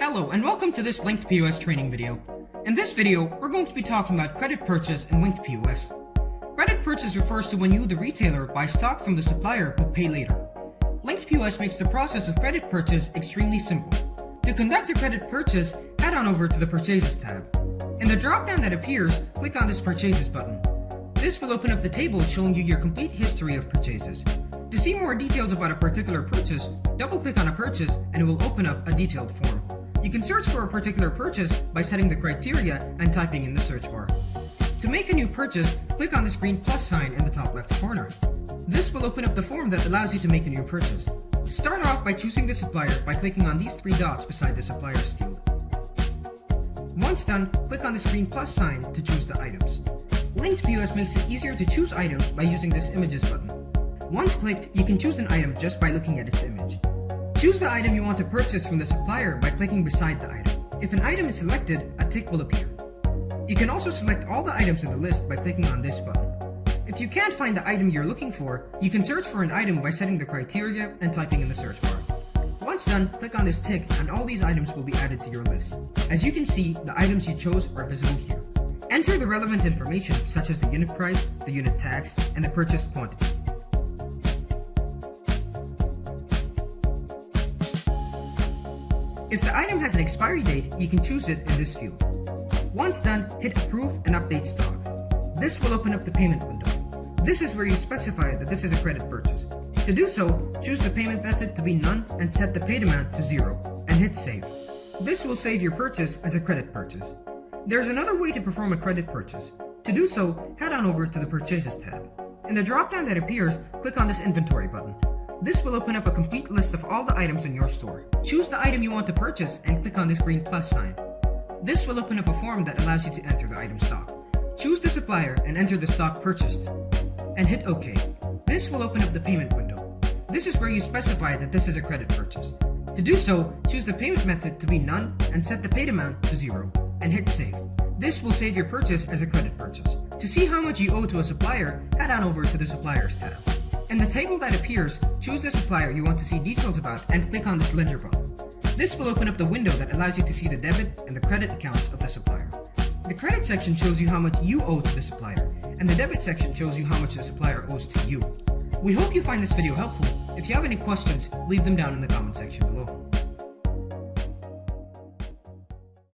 Hello and welcome to this LinkedPOS training video. In this video, we're going to be talking about credit purchase in LinkedPOS. Credit purchase refers to when you, the retailer, buy stock from the supplier but pay later. LinkedPOS makes the process of credit purchase extremely simple. To conduct a credit purchase, head on over to the Purchases tab. In the drop-down that appears, click on this Purchases button. This will open up the table showing you your complete history of purchases. To see more details about a particular purchase, double-click on a purchase and it will open up a detailed form. You can search for a particular purchase by setting the criteria and typing in the search bar. To make a new purchase, click on this green plus sign in the top left corner. This will open up the form that allows you to make a new purchase. Start off by choosing the supplier by clicking on these three dots beside the suppliers field. Once done, click on this green plus sign to choose the items. LinkedPOS makes it easier to choose items by using this Images button. Once clicked, you can choose an item just by looking at its image. Choose the item you want to purchase from the supplier by clicking beside the item. If an item is selected, a tick will appear. You can also select all the items in the list by clicking on this button. If you can't find the item you're looking for, you can search for an item by setting the criteria and typing in the search bar. Once done, click on this tick and all these items will be added to your list. As you can see, the items you chose are visible here. Enter the relevant information such as the unit price, the unit tax, and the purchased quantity. If the item has an expiry date, you can choose it in this field. Once done, hit Approve and Update Stock. This will open up the payment window. This is where you specify that this is a credit purchase. To do so, choose the payment method to be none and set the paid amount to 0, and hit Save. This will save your purchase as a credit purchase. There's another way to perform a credit purchase. To do so, head on over to the Purchases tab. In the drop-down that appears, click on this Inventory button. This will open up a complete list of all the items in your store. Choose the item you want to purchase and click on this green plus sign. This will open up a form that allows you to enter the item stock. Choose the supplier and enter the stock purchased, and hit OK. This will open up the payment window. This is where you specify that this is a credit purchase. To do so, choose the payment method to be none and set the paid amount to 0, and hit Save. This will save your purchase as a credit purchase. To see how much you owe to a supplier, head on over to the Suppliers tab. In the table that appears, choose the supplier you want to see details about and click on this Ledger button. This will open up the window that allows you to see the debit and the credit accounts of the supplier. The credit section shows you how much you owe to the supplier, and the debit section shows you how much the supplier owes to you. We hope you find this video helpful. If you have any questions, leave them down in the comment section below.